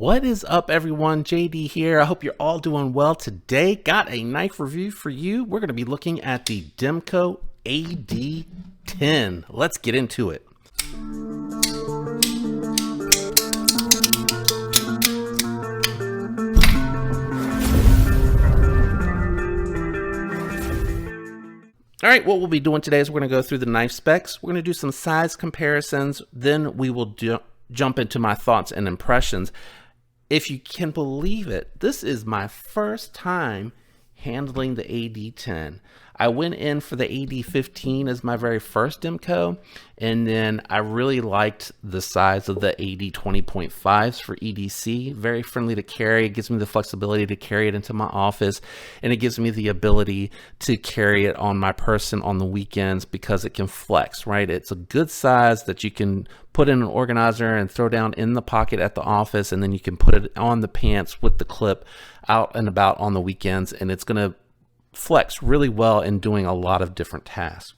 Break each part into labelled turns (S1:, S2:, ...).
S1: What is up, everyone? JD here. I hope you're all doing well today. Got a knife review for you. We're going to be looking at the Demko Ad10. Let's get into it. All right, what we'll be doing today is we're going to go through the knife specs. We're going to do some size comparisons. Then we will jump into my thoughts and impressions. If you can believe it, this is my first time handling the AD10. I went in for the AD15 as my very first Demko, and then I really liked the size of the AD20.5s for EDC. Very friendly to carry. It gives me the flexibility to carry it into my office, and it gives me the ability to carry it on my person on the weekends because it can flex, right? It's a good size that you can put in an organizer and throw down in the pocket at the office, and then you can put it on the pants with the clip out and about on the weekends, and it's going to flex really well in doing a lot of different tasks.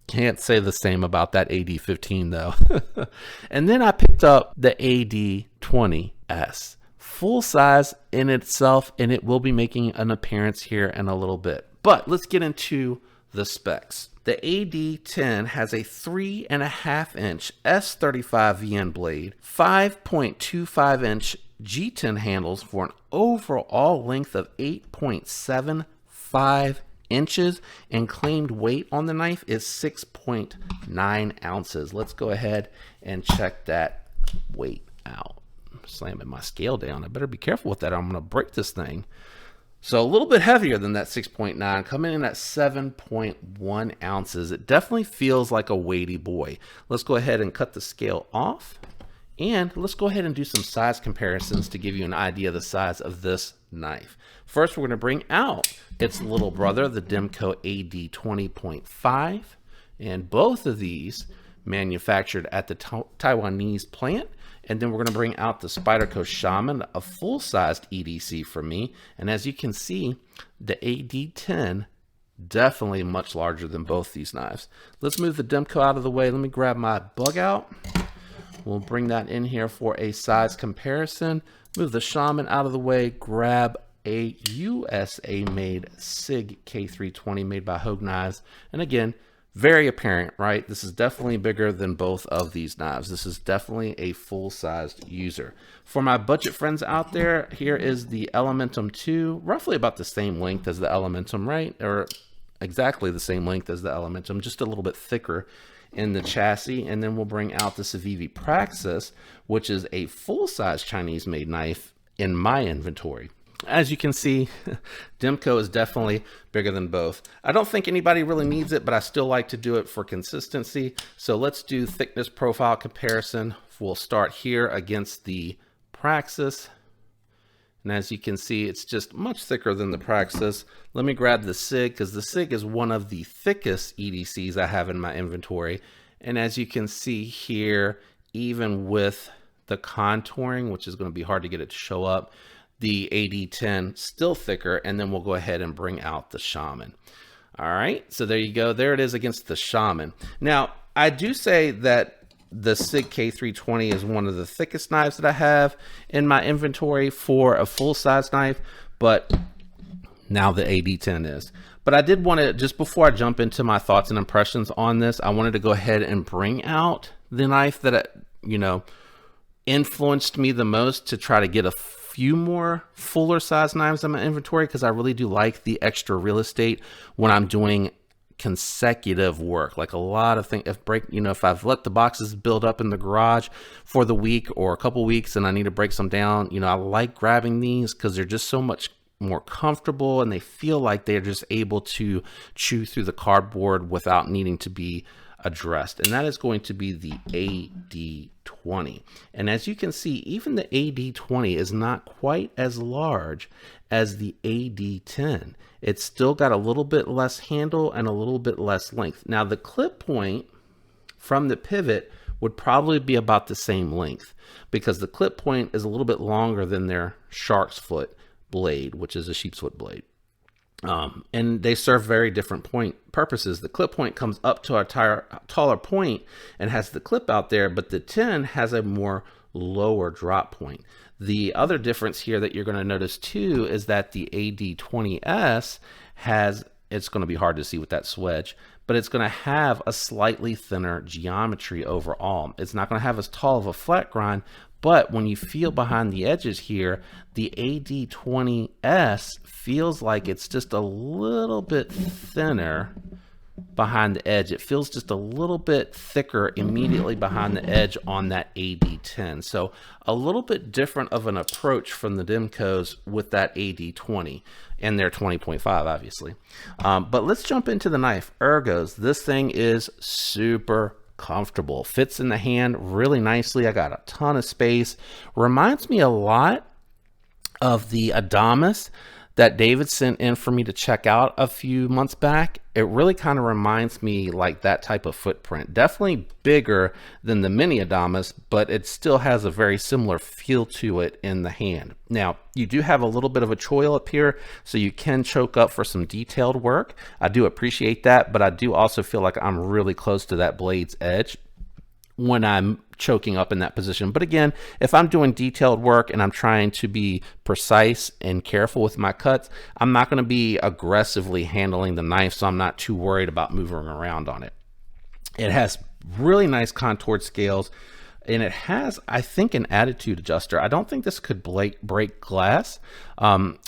S1: Can't say the same about that AD15 though. And then I picked up the AD20S, full size in itself, and it will be making an appearance here in a little bit. But let's get into the specs. The AD10 has a 3.5 inch S35 VN blade, 5.25 inch G10 handles for an overall length of 8.75 inches, and claimed weight on the knife is 6.9 ounces. Let's go ahead and check that weight out. I'm slamming my scale down. I better be careful with that. I'm going to break this thing. So a little bit heavier than that 6.9, coming in at 7.1 ounces. It definitely feels like a weighty boy. Let's go ahead and cut the scale off, and let's go ahead and do some size comparisons to give you an idea of the size of this knife. First, we're going to bring out its little brother, the Demko AD20.5, and both of these manufactured at the Taiwanese plant. And then we're going to bring out the Spyderco Shaman, a full-sized EDC for me. And as you can see, the AD10 definitely much larger than both these knives. Let's move the Demko out of the way. Let me grab my bug out. We'll bring that in here for a size comparison. Move the Shaman out of the way, grab a USA-made SIG K320 made by Hogue Knives. And again, very apparent, right? This is definitely bigger than both of these knives. This is definitely a full-sized user. For my budget friends out there, here is the Elementum 2, roughly about the same length as the Elementum, right? Or exactly the same length as the Elementum, just a little bit thicker in the chassis. And then we'll bring out the Civivi Praxis, which is a full-size Chinese-made knife in my inventory. As you can see, Demko is definitely bigger than both. I don't think anybody really needs it, but I still like to do it for consistency. So let's do thickness profile comparison. We'll start here against the Praxis. And as you can see, it's just much thicker than the Praxis. Let me grab the SIG, because the SIG is one of the thickest EDCs I have in my inventory. And as you can see here, even with the contouring, which is going to be hard to get it to show up, the AD10 still thicker. And then we'll go ahead and bring out the Shaman. All right, so there you go. There it is against the Shaman. Now, I do say that the SIG K320 is one of the thickest knives that I have in my inventory for a full-size knife, but now the AD10 is. But I did want to, just before I jump into my thoughts and impressions on this, I wanted to go ahead and bring out the knife that, influenced me the most to try to get a few more fuller size knives in my inventory, because I really do like the extra real estate when I'm doing consecutive work. Like a lot of things, if I've let the boxes build up in the garage for the week or a couple weeks and I need to break some down, I like grabbing these because they're just so much more comfortable and they feel like they're just able to chew through the cardboard without needing to be addressed. And that is going to be the AD20. And as you can see, even the AD20 is not quite as large as the AD10. It's still got a little bit less handle and a little bit less length. Now the clip point from the pivot would probably be about the same length, because the clip point is a little bit longer than their shark's foot blade, which is a sheep's foot blade. And they serve very different purposes. The clip point comes up to a taller point and has the clip out there, but the 10 has a more lower drop point. The other difference here that you're going to notice too is that the AD20S has, it's going to be hard to see with that swedge, but it's going to have a slightly thinner geometry overall. It's not going to have as tall of a flat grind, but when you feel behind the edges here, the AD20S feels like it's just a little bit thinner behind the edge. It feels just a little bit thicker immediately behind the edge on that AD10. So a little bit different of an approach from the Demkos with that AD20 and their 20.5 obviously. But let's jump into the knife. Ergos, this thing is super comfortable, fits in the hand really nicely. I got a ton of space. Reminds me a lot of the Adamas that David sent in for me to check out a few months back. It really kind of reminds me like that type of footprint. Definitely bigger than the mini Adamas, but it still has a very similar feel to it in the hand. Now, you do have a little bit of a choil up here, so you can choke up for some detailed work. I do appreciate that, but I do also feel like I'm really close to that blade's edge when I'm choking up in that position. But again, if I'm doing detailed work and I'm trying to be precise and careful with my cuts, I'm not going to be aggressively handling the knife, so I'm not too worried about moving around on it. It has really nice contoured scales, and it has, I think, an attitude adjuster. I don't think this could break glass.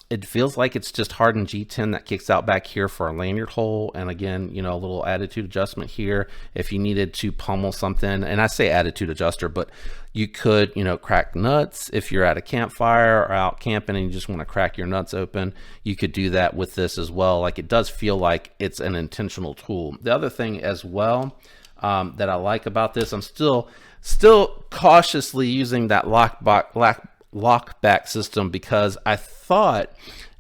S1: It feels like it's just hardened G10 that kicks out back here for a lanyard hole. And again, you know, a little attitude adjustment here if you needed to pummel something. And I say attitude adjuster, but you could, you know, crack nuts if you're at a campfire or out camping and you just want to crack your nuts open. You could do that with this as well. Like, it does feel like it's an intentional tool. The other thing as well that I like about this, I'm still cautiously using that lockback system because I thought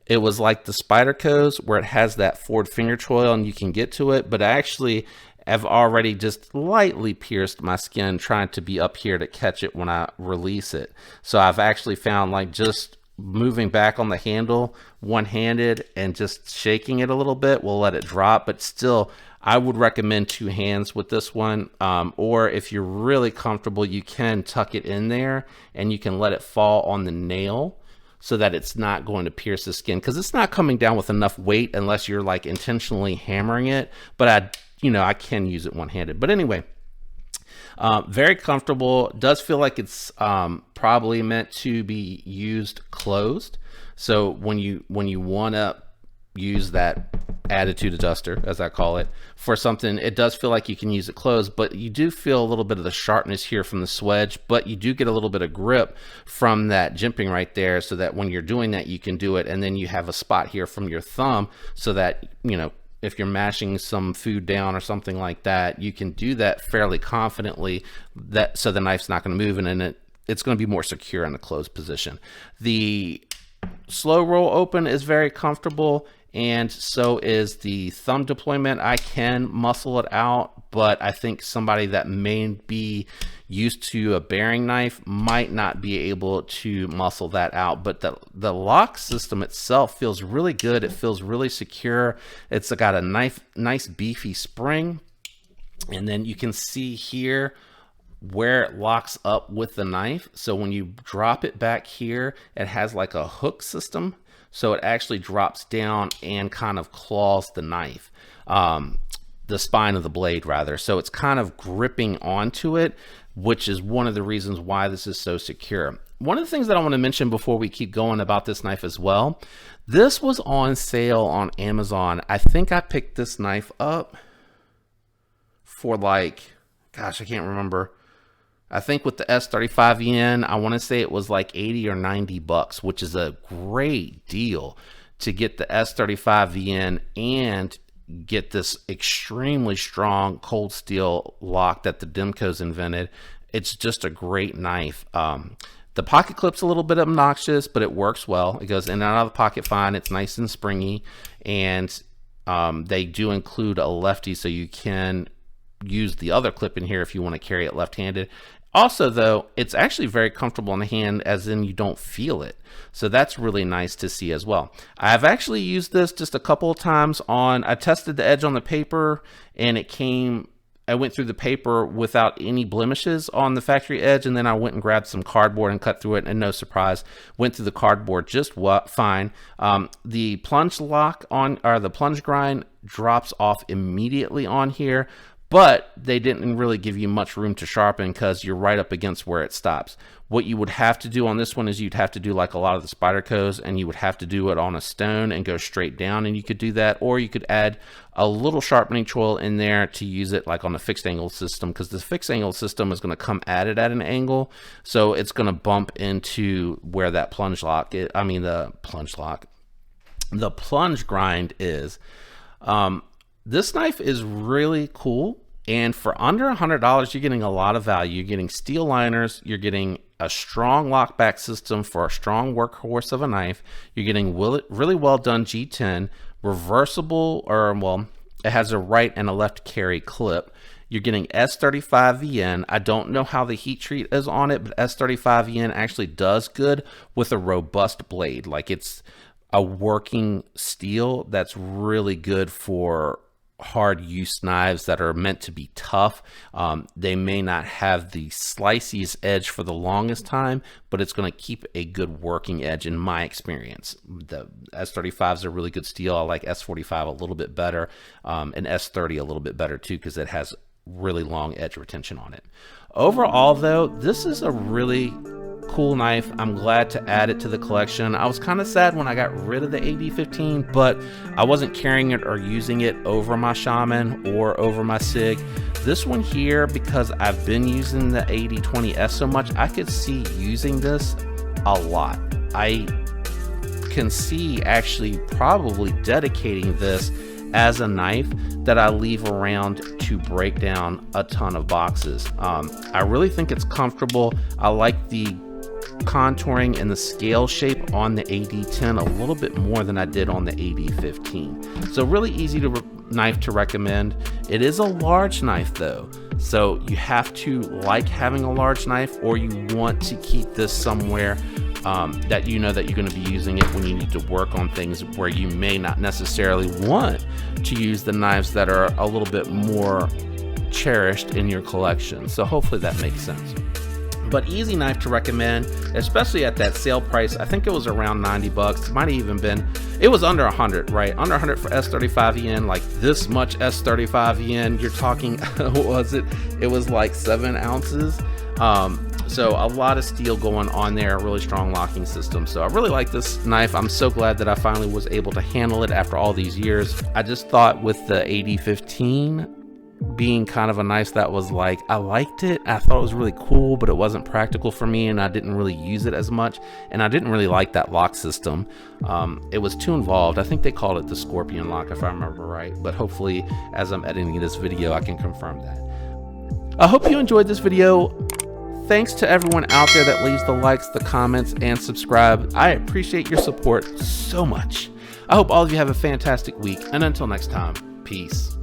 S1: it was like the Spyderco's where it has that forward finger choil and you can get to it, but I actually have already just lightly pierced my skin trying to be up here to catch it when I release it. So I've actually found like just moving back on the handle one-handed and just shaking it a little bit will let it drop, but still I would recommend two hands with this one, or if you're really comfortable, you can tuck it in there and you can let it fall on the nail so that it's not going to pierce the skin, because it's not coming down with enough weight unless you're like intentionally hammering it. But I can use it one-handed. But anyway, very comfortable. Does feel like it's probably meant to be used closed. So when you want to use that attitude adjuster, as I call it, for something, it does feel like you can use it closed, but you do feel a little bit of the sharpness here from the swedge, but you do get a little bit of grip from that jimping right there, so that when you're doing that, you can do it. And then you have a spot here from your thumb so that, you know, if you're mashing some food down or something like that, you can do that fairly confidently, that so the knife's not going to move, and then it's going to be more secure in the closed position. The slow roll open is very comfortable, and so is the thumb deployment. I can muscle it out, but I think somebody that may be used to a bearing knife might not be able to muscle that out. But the lock system itself feels really good. It feels really secure. It's got a nice beefy spring, and then you can see here where it locks up with the knife. So when you drop it back here, it has like a hook system. So it actually drops down and kind of claws the knife, the spine of the blade rather. So it's kind of gripping onto it, which is one of the reasons why this is so secure. One of the things that I want to mention before we keep going about this knife as well, this was on sale on Amazon. I think I picked this knife up for like, gosh, I can't remember. I think with the S35 yen, I want to say it was like 80 or 90 bucks, which is a great deal to get the S35 yen and get this extremely strong cold steel lock that the Demko's invented. It's just a great knife. The pocket clip's a little bit obnoxious, but it works well. It goes in and out of the pocket fine. It's nice and springy, and they do include a lefty, so you can use the other clip in here if you want to carry it left-handed. Also, though, it's actually very comfortable in the hand, as in you don't feel it. So that's really nice to see as well. I've actually used this just a couple of times on, I tested the edge on the paper and it came I went through the paper without any blemishes on the factory edge, and then I went and grabbed some cardboard and cut through it, and no surprise, went through the cardboard just fine. The plunge lock on, or the plunge grind, drops off immediately on here, but they didn't really give you much room to sharpen because you're right up against where it stops. What you would have to do on this one is you'd have to do like a lot of the Spydercos, and you would have to do it on a stone and go straight down, and you could do that, or you could add a little sharpening choil in there to use it like on the fixed angle system, because the fixed angle system is going to come at it at an angle, so it's going to bump into where that plunge lock is, the plunge grind is. This knife is really cool, and for under $100, you're getting a lot of value. You're getting steel liners, you're getting a strong lockback system for a strong workhorse of a knife, you're getting really well done G10, reversible, or well, it has a right and a left carry clip. You're getting S35VN. I don't know how the heat treat is on it, but S35VN actually does good with a robust blade. Like, it's a working steel that's really good for hard use knives that are meant to be tough. They may not have the sliciest edge for the longest time, but it's going to keep a good working edge in my experience. The S35 is a really good steel. I like S45 a little bit better, and S30 a little bit better too, because it has really long edge retention on it. Overall though, this is a really cool knife. I'm glad to add it to the collection. I was kind of sad when I got rid of the AD15, but I wasn't carrying it or using it over my Shaman or over my Sig. This one here, because I've been using the AD20S so much, I could see using this a lot. I can see actually probably dedicating this as a knife that I leave around to break down a ton of boxes. I really think it's comfortable. I like the contouring and the scale shape on the AD10 a little bit more than I did on the AD15. So really easy knife to recommend. It is a large knife though, so you have to like having a large knife, or you want to keep this somewhere that you know that you're going to be using it when you need to work on things where you may not necessarily want to use the knives that are a little bit more cherished in your collection. So hopefully that makes sense. But easy knife to recommend, especially at that sale price. I think it was around 90 bucks. It might have even been, it was under 100, right? Under 100 for S35VN, like this much S35VN. You're talking, what was it? It was like 7 ounces. So a lot of steel going on there, a really strong locking system. So I really like this knife. I'm so glad that I finally was able to handle it after all these years. I just thought with the AD15 being kind of a knife that was like, I liked it, I thought it was really cool, but it wasn't practical for me, and I didn't really use it as much, and I didn't really like that lock system. It was too involved. I think they called it the Scorpion lock if I remember right, but hopefully as I'm editing this video I can confirm that. I hope you enjoyed this video. Thanks to everyone out there that leaves the likes, the comments, and subscribe. I appreciate your support so much. I hope all of you have a fantastic week, and until next time, peace.